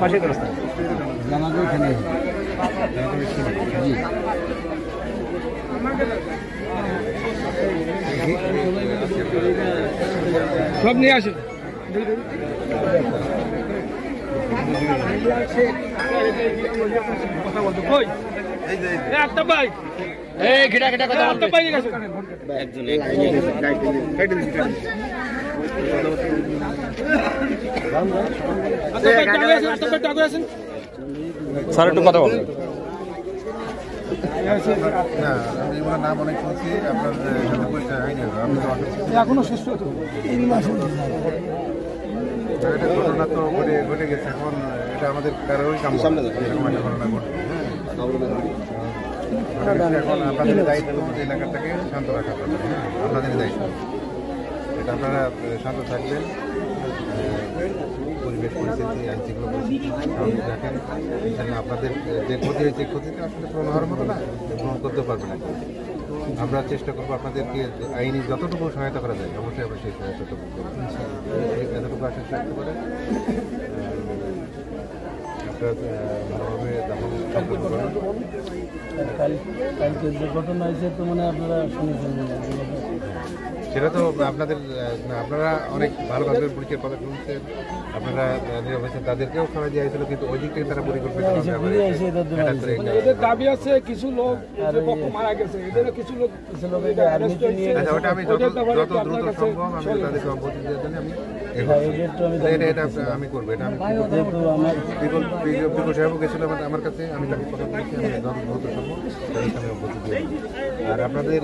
পাশে রাস্তা জানাজা এখানে জি সব নিয়ে আসে কথা বলতো কই একটা ভাই এই ঘেটা ঘেটা কথা বলতে পাই গেছে একজন স্যার একটু কথা বলুন নাম অনেক শুনছি আপনার এখনো শেষ ঘটনা তো ঘটে গেছে এখন এটা আমাদের কারোরই কাম সামনে ঘটনা ঘটে এখন আপনাদের দায়িত্ব এলাকাটাকে শান্ত রাখা আপনাদের দায়িত্ব এটা আপনারা শান্ত থাকবেন পরিবেশ পরিস্থিতি আইনশৃঙ্খলা পরিস্থিতি দেখেন আপনাদের যে ক্ষতি হয়েছে ক্ষতিটা আসলে পূরণ হওয়ার মতো না পূরণ করতে পারবে না আমরা চেষ্টা করবো আপনাদেরকে আইনি যতটুকু সহায়তা করা যায় অবশ্যই আমরা সেই সহায়তাটুকু করবো এতটুকু আশা রাখতে পারে ভালোভাবে দাফন সম্পন্ন করেন কালকে যে ঘটনা হয়েছে তো মানে আপনারা শুনেছেন সেটা তো আপনাদের আপনারা অনেক ভালোভাবে পুলিশের কথা শুনছেন আপনারা নীরব হয়েছেন তাদেরকেও সময় দেওয়া হয়েছিল কিন্তু ওই দিক থেকে তারা পরিকল্পিত এদের দাবি আছে কিছু লোক মারা গেছে এদের কিছু লোক ওটা আমি যত দ্রুত সম্ভব আমি তাদেরকে অবগত দেওয়ার জন্য আমি করবো এটা আমি বিপুল সাহেবও গেছিল আমার কাছে আমি তাকে কথা বলেছি আমি যত দ্রুত সম্ভব তাদেরকে আমি অবগত দিয়ে আর আপনাদের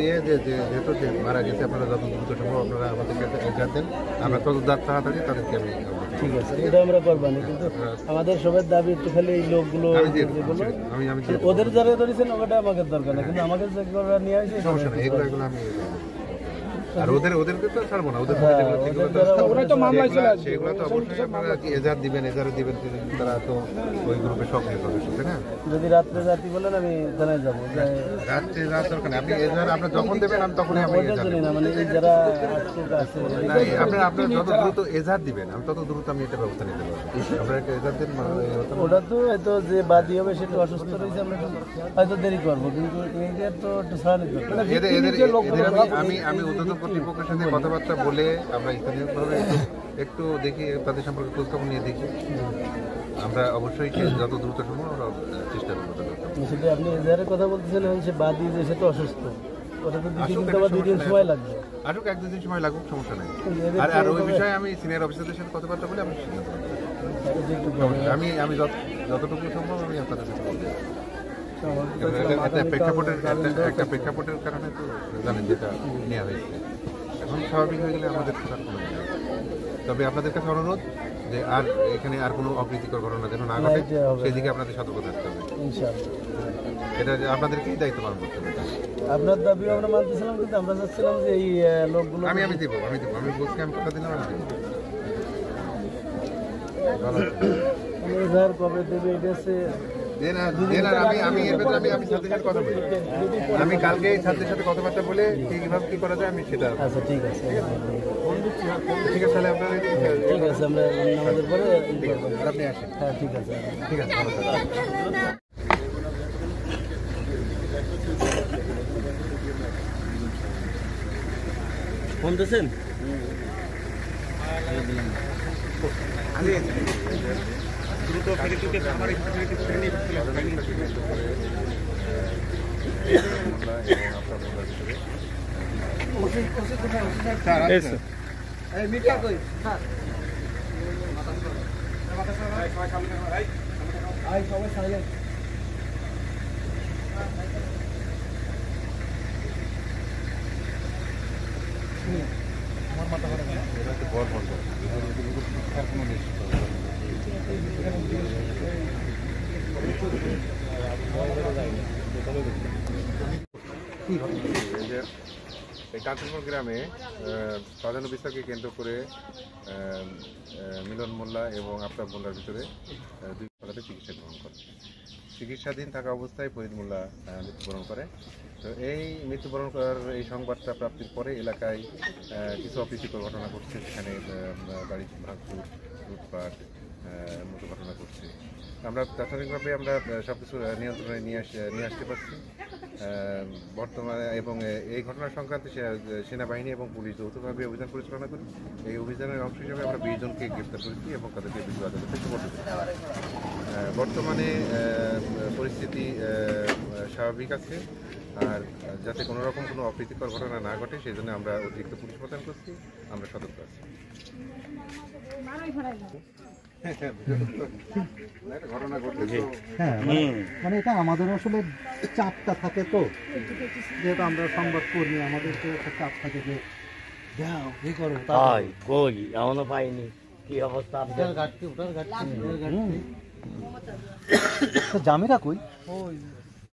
যেহেতু মারা গেছে আপনারা যত দ্রুত সম্ভব আপনারা আমাদেরকে জানতেন আমরা তত তাড়াতাড়ি তাদেরকে আমি ঠিক আছে এটা আমরা করবো না কিন্তু আমাদের সবার দাবি একটু খালি এই লোকগুলো ওদের যারা ধরেছেন ওটা আমাকে দরকার না কিন্তু আমাকে যে নিয়ে আসে সমস্যা নেই এগুলো আমি আর ওদেরকে তো ছাড়বো না ওদের সেগুলো তো অবশ্যই আপনারা এজার দিবেন তারা তো ওই গ্রুপে সক্রিয় সদস্য তাই না যদি রাত্রে রাতি বলেন আমি জানাই যাবো রাত্রে রাত দরকার আপনি এজার আপনার যখন দেবেন আমি তখনই আমি না মানে এই যারা আছে আপনার যত দ্রুত এজার দিবেন আমি তত দ্রুত আমি এটা ব্যবস্থা নিতে পারবো আপনারা একটা এজার দেন ওটা তো হয়তো যে বাদী হবে সেটা অসুস্থ রয়েছে আমরা হয়তো দেরি করবো কিন্তু এইটা তো একটু ছাড়া আমি উদ্যোগ কর্তৃপক্ষের সাথে কথাবার্তা বলে আমরা স্থানীয়ভাবে একটু দেখি তাদের সম্পর্কে খোঁজখবর নিয়ে দেখি আমরা অবশ্যই যত দ্রুত সম্ভব আমরা চেষ্টা করবো সেটা আপনি এজাহারের কথা বলতেছেন সে বাদী যে সে তো অসুস্থ ওটা তো 2 দিন সময় লাগবে আসুক 1-2 দিন সময় লাগুক সমস্যা নেই আর ওই বিষয়ে আমি সিনিয়র অফিসারদের সাথে কথাবার্তা বলে আমি সিদ্ধান্ত আমি যতটুকু সম্ভব আমি আপনাদের সাথে বলবো একটা প্রেক্ষাপটের কারণে তো জানেন যেটা নেওয়া হয়েছে এখন স্বাভাবিক হয়ে গেলে আমাদের থাকার কোনো তবে আপনাদের কাছে অনুরোধ যে আর এখানে আর কোনো অপ্রীতিকর ঘটনা যেন না ঘটে সেদিকে আপনাদের সতর্ক থাকতে হবে এটা আপনাদেরকেই দায়িত্ব পালন করতে হবে আপনার দাবিও আমরা মানতেছিলাম কিন্তু আমরা চাচ্ছিলাম যে এই লোকগুলো আমি দেবো আমি বলছি আমি কথা দিলাম আমি স্যার কবে দেবে এটা আমি কালকে ছাত্রের সাথে কথাবার্তা বলে কিভাবে কি করা যায় আমি সেটা আচ্ছা ঠিক আছে ঠিক আছে তাহলে আপনারা ঠিক আছে আমরা আমাদের পরে আপনি আসেন হ্যাঁ ঠিক আছে ভালো থাকবেন ফোন দিয়েছেন দ্রুত ফেরিটুকে আমার আমার মাথা খারাপ এটা হচ্ছে বড় বড় কোনো নেই কাঞ্চনপুর গ্রামে প্রাধান্য বিস্তারকে কেন্দ্র করে মিলন মোল্লা এবং আফতাব মোল্লার ভিতরে 2 জায়গাতে চিকিৎসা গ্রহণ করে চিকিৎসাধীন থাকা অবস্থায় ফরিদ মোল্লা মৃত্যুবরণ করে তো এই মৃত্যুবরণ করার এই সংবাদটা প্রাপ্তির পরে এলাকায় কিছু অপ্রীতিকর ঘটনা ঘটছে সেখানে বাড়ি ভাঙচুর লুটপাট মতো ঘটনা ঘটছে। আমরা তাৎক্ষণিকভাবে আমরা সব কিছু নিয়ন্ত্রণে নিয়ে আসতে পারছি বর্তমানে, এবং এই ঘটনা সংক্রান্তে সেনাবাহিনী এবং পুলিশ যৌথভাবে অভিযান পরিচালনা করি। এই অভিযানের অংশ হিসেবে আমরা 20 জনকে গ্রেপ্তার করেছি এবং তাদেরকে বিশেষ আদালতে সোপর্দ করেছি। বর্তমানে পরিস্থিতি স্বাভাবিক আছে, আর যাতে কোনো রকম কোনো অপ্রীতিকর ঘটনা না ঘটে সেই জন্য আমরা অতিরিক্ত পুলিশ মোতায়েন করছি, আমরা সতর্ক আছি। হ্যাঁ, মানে এটা আমাদের আসলে চাপটা থাকে, তো যেহেতু আমরা সংবাদ কর্মী, আমাদের তো একটা চাপ থাকে যে যাও কি করো কই এখনো পাইনি, কি অবস্থা ঘাটতি জামিরা কই?